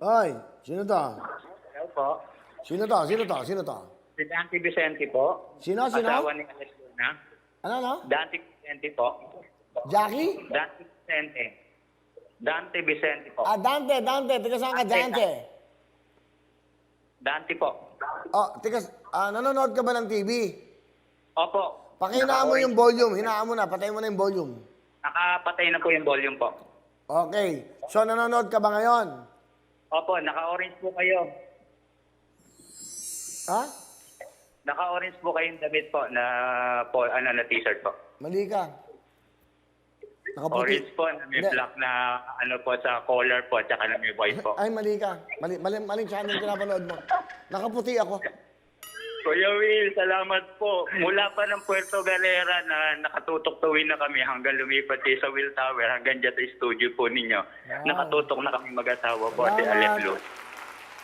Ay, sino to? Hello po. Sino to? Sino to? Sino to? Si Dante Vicente po. Sino? Sino? Asawa ni Alex Luna. Ano, no? Dante Vicente po. Jackie? Dante Vicente. Dante Vicente po. Ah, Dante, Dante. Tiga saan ka, Dante? Dante po. Oh, tiga, nanonood ka ba ng TV? Opo. Pakinaan mo yung volume. Hinaan mo na. Patayin mo na yung volume. Nakapatay na po yung volume po. Okay. So, nanonood ka ba ngayon? Opo, naka-orange po kayo. Ha? Naka-orange po kayong damit po na t-shirt po. Mali ka. Nakaputi. Orange po, na may Hindi. black na po sa collar po, at saka na may white po. Ay, mali ka. Maling channel pinapanood mo. Nakaputi ako. Kuya Will, salamat po. Mula pa ng Puerto Galera na nakatutok tuwin na kami hanggang lumipat kayo sa Will Tower, hanggang dyan sa studio po ninyo. Wow. Nakatutok na kami mag-asawa po, si Salamat. Aleplo.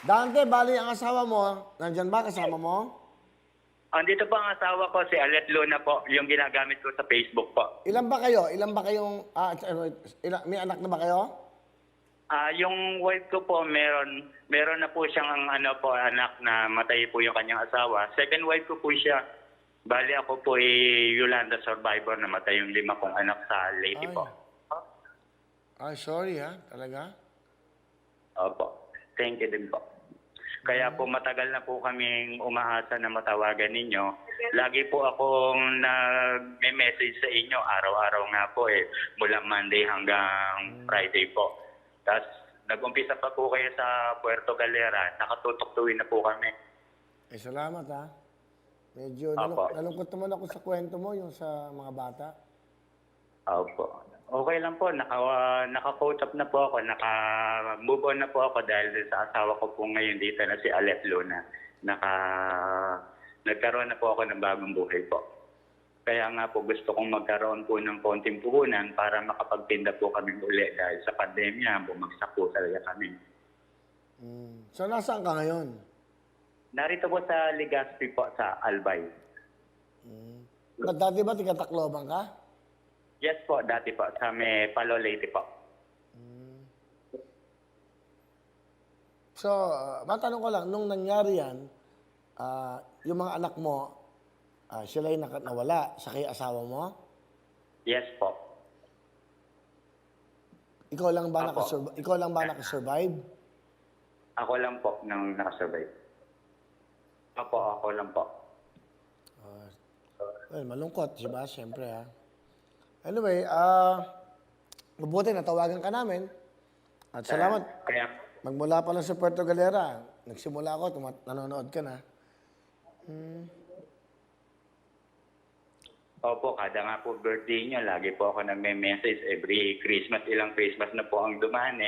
Dante, bali ang asawa mo, nandyan ba kasama mo? Andito po ang asawa ko, si Alet Luna po, yung ginagamit ko sa Facebook po. Ilan ba kayo? Ilan ba kayong, may anak na ba kayo? Yung wife ko po, meron na po siyang anak na matay po yung kanyang asawa. Second wife ko po siya. Bali ako po Yolanda survivor na matay yung 5 kong anak sa Leyte Ay. po. Ay, sorry ha, talaga? Opo. Thank you din po. Kaya po matagal na po kaming umaasa na matawagan ninyo. Lagi po akong nag-message sa inyo araw-araw nga po mula Monday hanggang Friday po. Tapos nag-umpisa pa po kayo sa Puerto Galera, nakatutok tuwin na po kami. Eh, salamat ha. Medyo Apo. nalungkot naman ako sa kwento mo, yung sa mga bata. Opo. Okay lang po, naka-coach up na po ako, naka-move on na po ako dahil sa asawa ko po ngayon dito na si Alet Luna. Nagkaroon na po ako ng bagong buhay po. Kaya nga po gusto kong magkaroon po ng konting puhunan para makapagtinda po kami uli dahil sa pandemya, bumagsak po talaga kami. So, nasaan ka ngayon? Narito po sa Legazpi po sa Albay. Dati ba tiga Tacloban ka? Yes po, dati po sa may Palo Leyte po. So, matanong ko lang, nung nangyari yan, yung mga anak mo, sila yung nawala sa kay asawa mo? Yes po. Ikaw lang ba Apo. nakasurvive? Ako lang po nang nakasurvive. Ako lang po. Well, malungkot, diba? Siyempre, ha? Anyway, mabuti natawagan ka namin. At salamat. Kaya, Magmula pa lang sa Puerto Galera, nagsimula ako, nanonood ka na. opo, kada nga po birthday niyo, lagi po ako nagme-message every Christmas. Ilang Christmas na po ang dumaan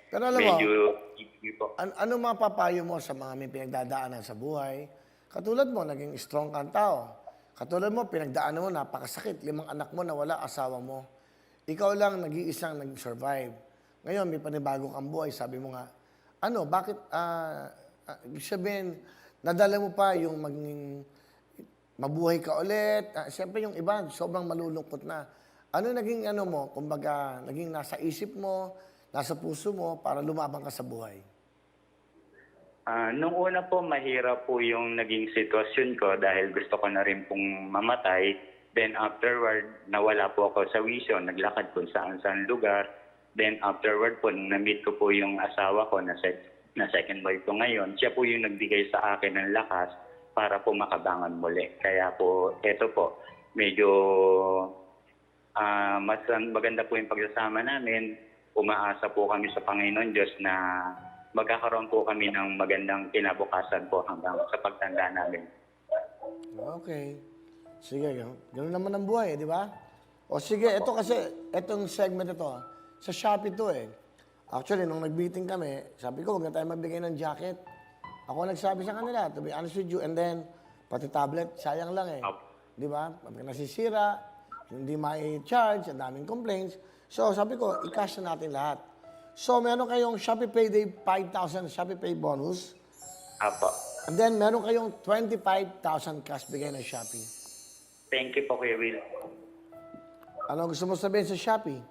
Pero alam mo, medyo icky po. ano mapapayo mo sa mga may pinagdadaanan sa buhay? Katulad mo, naging strong kang tao. Katulad mo, pinagdaanan mo, napakasakit. 5 anak mo nawala, asawa mo. Ikaw lang, nag-iisang nag-survive. Ngayon, may panibago kang buhay. Sabi mo nga, bakit, ibig sabihin, nadala mo pa yung maging mabuhay ka ulit. Siyempre, yung iba, sobrang malulungkot na. Ano naging mo, kumbaga, naging nasa isip mo, nasa puso mo, para lumabang ka sa buhay? Nung una po, mahirap po yung naging sitwasyon ko dahil gusto ko na rin pong mamatay. Then afterward, nawala po ako sa wisyo, naglakad kung saan-saan lugar. Then afterward po, nung na-meet ko po yung asawa ko na second wife ko ngayon, siya po yung nagbigay sa akin ng lakas para po makabangon muli. Kaya po, eto po, medyo mas maganda po yung pagsasama namin. Umaasa po kami sa Panginoon Diyos na magkakaroon po kami ng magandang kinabukasan po hanggang sa pagtanda namin. Okay. Sige, ganoon naman ang buhay, di ba? O sige, ito kasi, itong segment ito, sa Shopee to Actually, nung nag-meeting kami, sabi ko, huwag na tayo magbigay ng jacket. Ako nagsabi sa kanila, to be honest with you, and then, pati tablet, sayang lang Di ba? Pag nasisira, hindi ma-charge, ang daming complaints. So, sabi ko, i-cash na natin lahat. So, meron kayong Shopee Payday 5,000 Shopee Pay bonus. Apo. And then, meron kayong 25,000 cash bigay ng Shopee. Thank you po, Kuya Will. Ano gusto mo sabihin sa Shopee?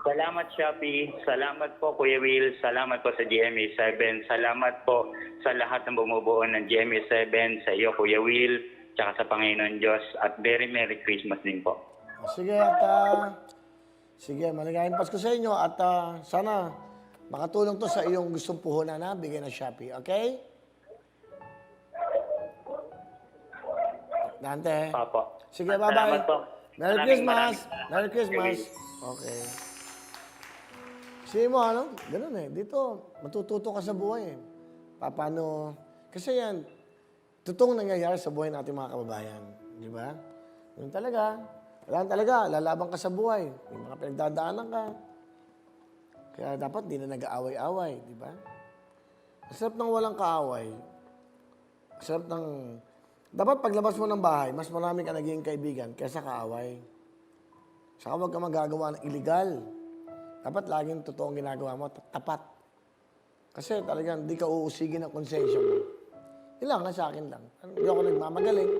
Salamat, Shopee. Salamat po, Kuya Will. Salamat po sa GMA7. Salamat po sa lahat ng bumubuo ng GMA7, sa iyo, Kuya Will, tsaka sa Panginoon Diyos. At very Merry Christmas din po. Sige, at sige, maligayang Pasko sa inyo at sana makatulong to sa iyong gustong puhunan na bigay ng Shopee. Okay? Dante. Opo. Sige, At bye-bye. salamat po. Merry Christmas. Merry Christmas. Okay. Sige mo, ano? Ganun eh. Dito, matututo ka sa buhay eh. Paano? Kasi yan, totoong nangyayari sa buhay natin mga kababayan. Di ba? Yun talaga. Wala talaga. Lalaban ka sa buhay. May mga pinagdadaanan ka. Kaya dapat di na nag-aaway-away. Di ba? Masarap nang walang kaaway. Masarap ng... Dapat paglabas mo ng bahay, mas marami ka naging kaibigan kaysa kaaway. Saka huwag ka magagawa ng illegal. Dapat laging totoong ginagawa mo, tapat. Kasi talagang di ka uusigin ng konsensya mo. Yun lang, sa akin lang. Hindi ako nagmamagaling.